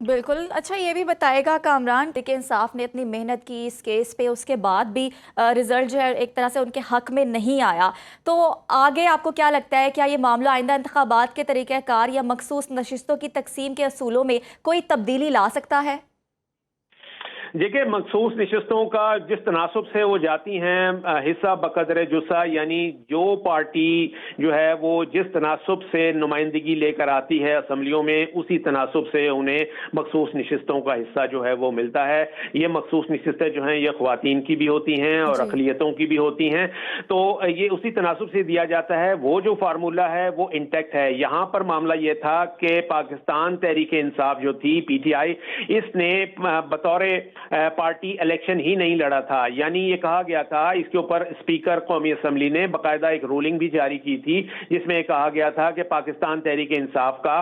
बिल्कुल। अच्छा, ये भी बताएगा कामरान, तहरीक इंसाफ ने इतनी मेहनत की इस केस पे, उसके बाद भी रिजल्ट जो है एक तरह से उनके हक में नहीं आया, तो आगे आपको क्या लगता है, क्या ये मामला आइंदा इंतखाबात के तरीक़ाकार या मखसूस नशिस्तों की तकसीम के असूलों में कोई तब्दीली ला सकता है? देखिए, मखसूस नशस्तों का जिस तनासब से वो जाती हैं हिस्सा बकदर जुस्सा, यानी जो पार्टी जो है वो जिस तनासब से नुमाइंदगी लेकर आती है असम्बलियों में, उसी तनासब से उन्हें मखसूस नशस्तों का हिस्सा जो है वो मिलता है। ये मखसूस नशस्तें जो हैं ये ख्वातीन की भी होती हैं और जी। अक़लियतों की भी होती हैं, तो ये उसी तनासब से दिया जाता है। वो जो फार्मूला है वो इंटैक्ट है। यहाँ पर मामला ये था कि पाकिस्तान तहरीक इंसाफ जो थी, PTI, इसने बतौर पार्टी इलेक्शन ही नहीं लड़ा था। यानी ये कहा गया था, इसके ऊपर स्पीकर कौमी असम्बली ने बाकायदा एक रूलिंग भी जारी की थी, जिसमें कहा गया था कि पाकिस्तान तहरीक इंसाफ का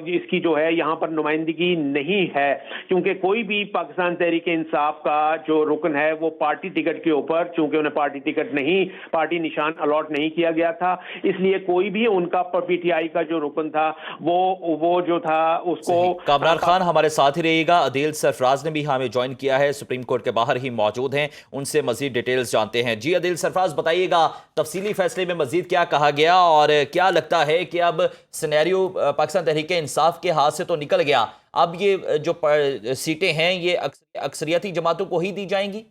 इसकी जो है यहाँ पर नुमाइंदगी नहीं है, क्योंकि कोई भी पाकिस्तान तहरीक इंसाफ का जो रुकन है वो पार्टी टिकट के ऊपर, चूंकि उन्हें पार्टी टिकट नहीं, पार्टी निशान अलॉट नहीं किया गया था, इसलिए कोई भी उनका PTI का जो रुकन था वो जो था उसको। कामरान खान हमारे साथ ही रहिएगा। अदील सरफराज ने भी हमें ज्वाइन किया है, सुप्रीम कोर्ट के बाहर ही मौजूद हैं, उनसे मजीद डिटेल्स जानते हैं। जी अदील सरफराज, बताइएगा तफसीली फैसले में मजीद क्या कहा गया और क्या लगता है कि अब सिनेरियो पाकिस्तान तहरीक इंसाफ के हाथ से तो निकल गया, अब ये जो सीटें हैं ये अक्सरियती जमातों को ही दी जाएंगी?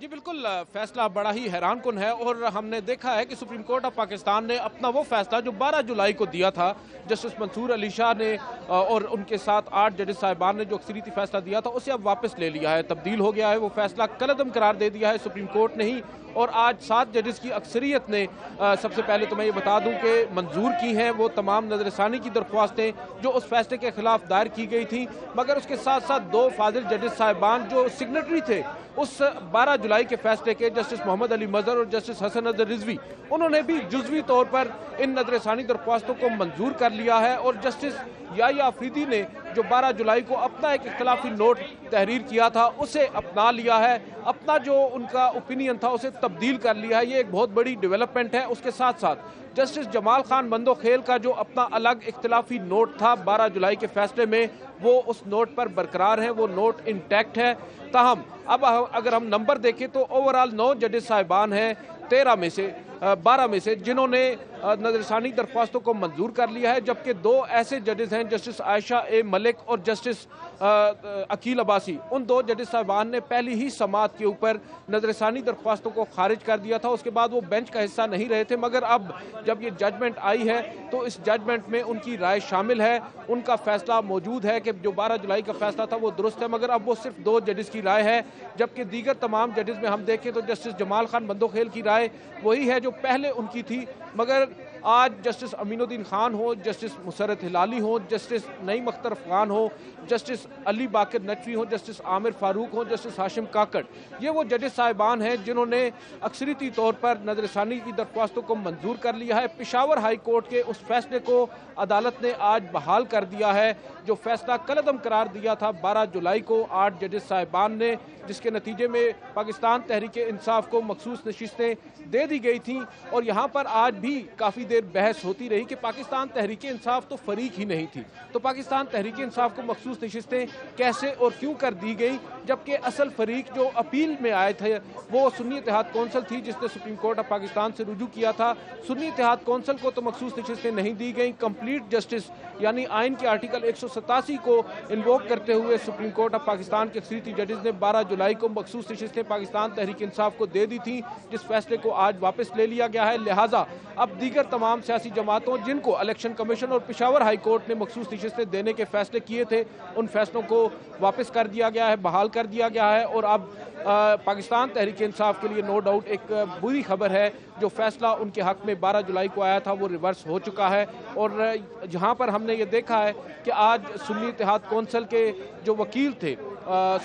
जी बिल्कुल, फैसला बड़ा ही हैरान कुन है और हमने देखा है कि सुप्रीम कोर्ट ऑफ पाकिस्तान ने अपना वो फैसला जो 12 जुलाई को दिया था, जस्टिस मंसूर अली शाह ने और उनके साथ 8 जजेस साहिबान ने जो अक्सरियती फैसला दिया था, उसे अब वापस ले लिया है, तब्दील हो गया है। वो फैसला कलअदम करार दे दिया है सुप्रीम कोर्ट ने ही, और आज 7 जजेस की अक्सरियत ने सबसे पहले तो मैं ये बता दूं कि मंजूर की हैं वो तमाम नजरसानी की दरख्वास्तें जो उस फैसले के खिलाफ दायर की गई थी, मगर उसके साथ साथ 2 फाजिल जजेस साहिबान जो सिग्नेटरी थे उस 12 जुलाई के फैसले के, जस्टिस मोहम्मद अली मजहर और जस्टिस हसन अजहर रिजवी, उन्होंने भी जुज़वी तौर पर इन नजरसानी दरख्वास्तों को मंजूर कर लिया है। और जस्टिस याया अफरीदी ने जो 12 जुलाई को अपना एक इख्तिलाफी नोट तहरीर किया था उसे अपना लिया है, अपना जो उनका ओपिनियन था उसे तब्दील कर लिया है। ये एक बहुत बड़ी डेवलपमेंट है। उसके साथ साथ जस्टिस जमाल खान बंदोखेल का जो अपना अलग इख्तिलाफी नोट था 12 जुलाई के फैसले में, वो उस नोट पर बरकरार है, वो नोट इंटैक्ट है। ताहम अब अगर हम नंबर देखें तो ओवरऑल 9 जजेस साहिबान हैं 12 में से जिन्होंने नजरसानी दरख्वास्तों को मंजूर कर लिया है, जबकि 2 ऐसे जजेस हैं, जस्टिस आयशा ए मलिक और जस्टिस अकील अब्बासी, उन 2 जजेस साहिबान ने पहली ही समाअत के ऊपर नजरसानी दरख्वास्तों को खारिज कर दिया था। उसके बाद वो बेंच का हिस्सा नहीं रहे थे, मगर अब जब ये जजमेंट आई है तो इस जजमेंट में उनकी राय शामिल है, उनका फैसला मौजूद है कि जो 12 जुलाई का फैसला था वो दुरुस्त है, मगर अब वो सिर्फ 2 जजेस की राय है। जबकि दीगर तमाम जजेस में हम देखें तो जस्टिस जमाल खान बंदोखेल की राय वही है जो पहले उनकी थी, मगर आज जस्टिस अमीनुद्दीन खान हो, जस्टिस मुसरत हिलाली हो, जस्टिस नईम अख्तर अफगान हो, जस्टिस अली बाकर नकवी हो, जस्टिस आमिर फारूक हो, जस्टिस हाशिम काकड़, ये वो जजेस साहिबान हैं जिन्होंने अक्सरियती तौर पर नजरसानी की दरख्वास्तों को मंजूर कर लिया है। पेशावर हाई कोर्ट के उस फैसले को अदालत ने आज बहाल कर दिया है, जो फैसला कलअदम करार दिया था 12 जुलाई को 8 जजेस साहिबान ने, जिसके नतीजे में पाकिस्तान तहरीक इंसाफ को मखसूस नशिस्तें दे दी गई थी। और यहाँ पर आज भी काफ़ी देर बहस होती रही कि पाकिस्तान तहरीक इंसाफ तो फरीक ही नहीं थी, तो पाकिस्तान तहरीक इंसाफ को मखसूस नशिस्तें कैसे और क्यों कर दी गई, जबकि असल फरीक जो अपील में आए थे वो सुन्नी इत्तेहाद कौंसिल थी, जिसने सुप्रीम कोर्ट ऑफ पाकिस्तान से रुजू किया था। सुन्नी इत्तेहाद कौंसिल को तो मखसूस नशिस्तें नहीं दी गई। कंप्लीट जस्टिस यानी आइन के आर्टिकल 187 को इन्वोक करते हुए सुप्रीम कोर्ट ऑफ पाकिस्तान के अक्सरियती जजेस ने 12 जुलाई को मखसूस नशिस्तें पाकिस्तान तहरीक इंसाफ को दे दी थी, जिस फैसले को आज वापस ले लिया गया है। लिहाजा अब दीगर तमाम सियासी जमातों जिनको इलेक्शन कमीशन और पेशावर हाई कोर्ट ने मखसूस नशिस्तें देने के फैसले किए थे, उन फैसलों को वापस कर दिया गया है, बहाल कर दिया गया है। और अब पाकिस्तान तहरीक इंसाफ के लिए नो डाउट एक बुरी खबर है, जो फैसला उनके हक में 12 जुलाई को आया था वो रिवर्स हो चुका है। और जहां पर हमने ये देखा है कि आज सुन्नी इत्तेहाद कौंसिल के जो वकील थे,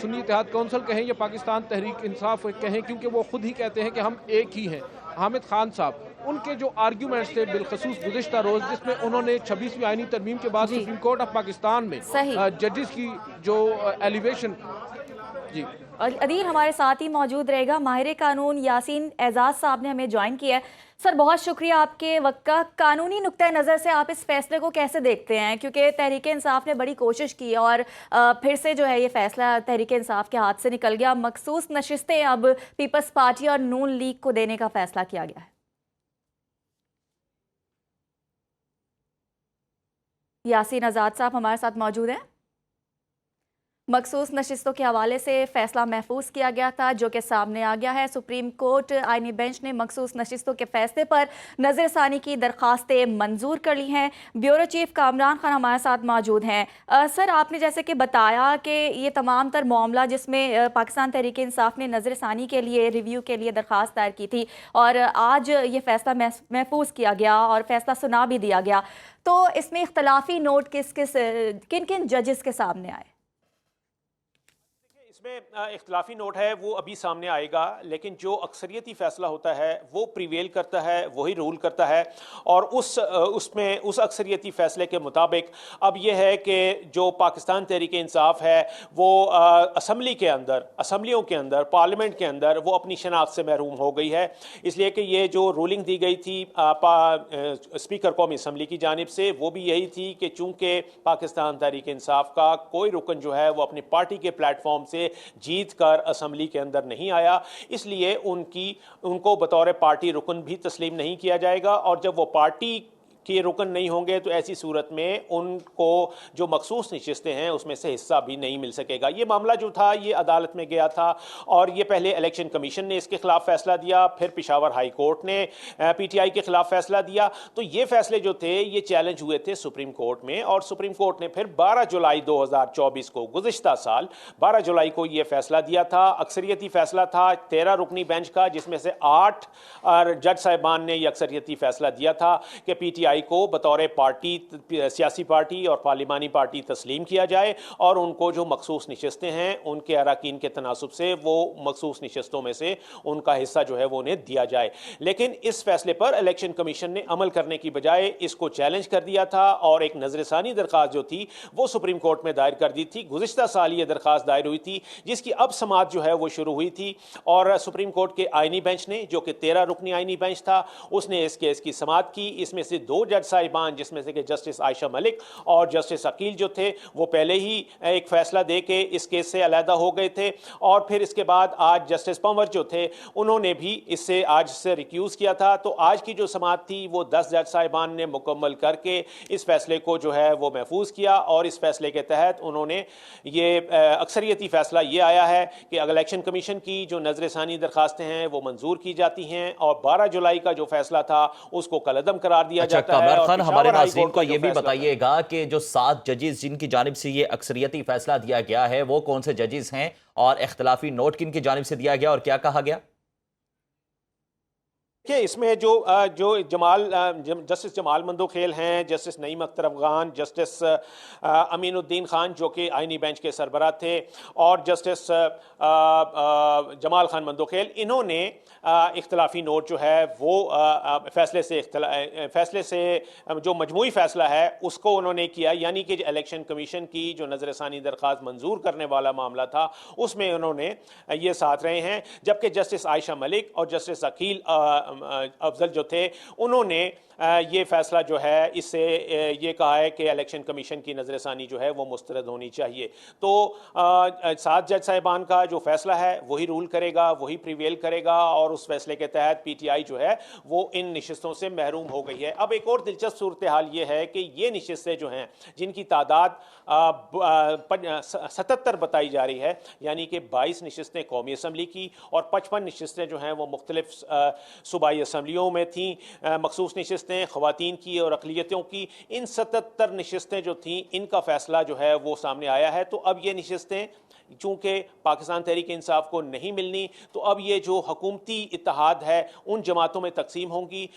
सुन्नी इत्तेहाद कौंसिल कहें या पाकिस्तान तहरीक इंसाफ कहें, क्योंकि वो खुद ही कहते हैं कि हम एक ही हैं, हामिद खान साहब, उनके जो आर्ग्यूमेंट्स थे बिलखसूस गुज़िश्ता रोज, जिसमें उन्होंने 26वीं आईनी तरमीम के बाद सुप्रीम कोर्ट ऑफ पाकिस्तान में जजेस की जो एलिवेशन जी और अदील हमारे साथ ही मौजूद रहेगा। माहिर कानून यासीन एजाज साहब ने हमें ज्वाइन किया है। सर बहुत शुक्रिया आपके वक्त का। कानूनी नुक्ता नज़र से आप इस फैसले को कैसे देखते हैं, क्योंकि तहरीक इंसाफ ने बड़ी कोशिश की और फिर से जो है ये फैसला तहरीक इंसाफ के हाथ से निकल गया। मखसूस नशिस्तें अब पीपल्स पार्टी और नून लीग को देने का फैसला किया गया है। यासीन आज़ाद साहब हमारे साथ मौजूद हैं। मखसूस नशिस्तों के हवाले से फैसला महफूज किया गया था जो कि सामने आ गया है। सुप्रीम कोर्ट आईनी बेंच ने मखसूस नशिस्तों के फैसले पर नज़रसानी की दरख्वास्तें मंजूर कर ली हैं। ब्यूरो चीफ कामरान खान हमारे साथ मौजूद हैं। सर आपने जैसे कि बताया कि ये तमाम तर मामला जिसमें पाकिस्तान तहरीक इंसाफ ने नज़रसानी के लिए रिव्यू के लिए दरख्वास्त दायर की थी और आज ये फैसला महफूज किया गया और फैसला सुना भी दिया गया, तो इसमें इख्तलाफी नोट किन किन जजेस के सामने आए? इसमें इख्तलाफी नोट है वो अभी सामने आएगा, लेकिन जो अक्सरियती फ़ैसला होता है वो प्रिवेल करता है, वही रूल करता है। और उसमें उस अक्सरियती फ़ैसले के मुताबिक अब यह है कि जो पाकिस्तान तहरीक इंसाफ है वो असम्बलियों के अंदर पार्लियामेंट के अंदर वो अपनी शनाख्त से महरूम हो गई है। इसलिए कि ये जो रूलिंग दी गई थी स्पीकर कौमी असम्बली की जानिब से, वो भी यही थी कि चूँकि पाकिस्तान तहरीक इंसाफ का कोई रुकन जो है वो अपनी पार्टी के प्लेटफॉर्म से जीत कर असम्बली के अंदर नहीं आया, इसलिए उनको बतौर पार्टी रुकन भी तस्लीम नहीं किया जाएगा। और जब वो पार्टी के रुकन नहीं होंगे तो ऐसी सूरत में उनको जो मखसूस नशिस्तें हैं उसमें से हिस्सा भी नहीं मिल सकेगा। ये मामला जो था ये अदालत में गया था और ये पहले इलेक्शन कमीशन ने इसके खिलाफ फैसला दिया, फिर पेशावर हाई कोर्ट ने पीटीआई के खिलाफ फैसला दिया। तो ये फैसले जो थे ये चैलेंज हुए थे सुप्रीम कोर्ट में, और सुप्रीम कोर्ट ने फिर 12 जुलाई 2024 को, गुज़िश्ता साल 12 जुलाई को ये फैसला दिया था। अक्सरियती फैसला था 13 रुकनी बेंच का, जिसमें से 8 जज साहिबान ने यह अक्सरियती फैसला दिया था कि पीटीआई को बतौर पार्टी, सियासी पार्टी और पार्लिमानी पार्टी तस्लीम किया जाए और उनको जो मखसूस नशिस्तें हैं उनके अरकान के तनासुब से वो मखसूस नशिस्तों में से उनका हिस्सा जो है वो उन्हें दिया जाए। लेकिन इस फैसले पर इलेक्शन कमीशन ने अमल करने की बजाय इसको चैलेंज कर दिया था और एक नजरसानी दरख्वास्त जो थी वो सुप्रीम कोर्ट में दायर कर दी थी। गुज़िश्ता साल ये दरख्वास्त दायर हुई थी जिसकी अब समाअत जो है वो शुरू हुई थी, और सुप्रीम कोर्ट के आईनी बेंच ने, जो कि 13 रुकनी आईनी बेंच था, उसने इस केस की समाअत की। इसमें से 2 जज साहिबान, जिसमें से कि जस्टिस आयशा मलिक और जस्टिस अकील जो थे, वो पहले ही एक फैसला दे के इस केस से अलहदा हो गए थे। और फिर इसके बाद आज जस्टिस पंवर जो थे उन्होंने भी इससे आज से रिक्यूज़ किया था। तो आज की जो समाअत थी वो 10 जज साहिबान ने मुकम्मल करके इस फैसले को जो है वो महफूज किया, और इस फैसले के तहत उन्होंने ये अक्सरियती फैसला ये आया है कि इलेक्शन कमीशन की जो नजरसानी दरखास्तें हैं वो मंजूर की जाती हैं, और 12 जुलाई का जो फैसला था उसको कलअदम करार दिया जाता है। कामरान खान, हमारे पेशावर हाई नाज़रीन कोर्ट को का ये जो भी फैसला बताइएगा कि जो 7 जजेस जिनकी जानिब से ये अक्सरियती फैसला दिया गया है वो कौन से जजेस हैं और इख्तलाफी नोट किन की जानिब से दिया गया और क्या कहा गया? कि इसमें जो जस्टिस जमाल मंदोखेल हैं, जस्टिस नईम अख्तर अफगान, जस्टिस अमीनुद्दीन खान जो कि आईनी बेंच के सरबराह थे, और जस्टिस जमाल खान मंदोखेल, इन्होंने इख्तलाफी नोट जो है वो फैसले से जो मजमूई फैसला है उसको उन्होंने किया, यानी कि इलेक्शन कमीशन की जो नजरसानी दरख्वास्त मंजूर करने वाला मामला था उसमें उन्होंने ये साथ रहे हैं। जबकि जस्टिस आयशा मलिक और जस्टिस अकील अफजल जो थे उन्होंने ये फैसला जो है इससे ये कहा है कि इलेक्शन कमीशन की नजरसानी जो है वो मुस्तरद होनी चाहिए। तो 7 जज साहिबान का जो फैसला है वही रूल करेगा, वही प्रिवेल करेगा, और उस फैसले के तहत पीटीआई जो है वो इन नशिस्तों से महरूम हो गई है। अब एक और दिलचस्प सूरत हाल ये है कि ये नशिस्तें जो हैं जिनकी तादाद 77 बताई जा रही है, यानी कि 22 नशिस्तें कौमी असम्बली की और 55 नशिस्तें जो हैं वो मुख्तलिफ सूबाई असम्बलियों में थी, मखसूस नशिस्तें ख़वातीन की और अक़लियतों की। इन 77 नशिस्तें जो थीं इनका फ़ैसला जो है वो सामने आया है। तो अब ये नशिस्तें चूँकि पाकिस्तान तहरीक इंसाफ को नहीं मिलनी, तो अब ये जो हुकूमती इत्तेहाद है उन जमातों में तकसीम होंगी।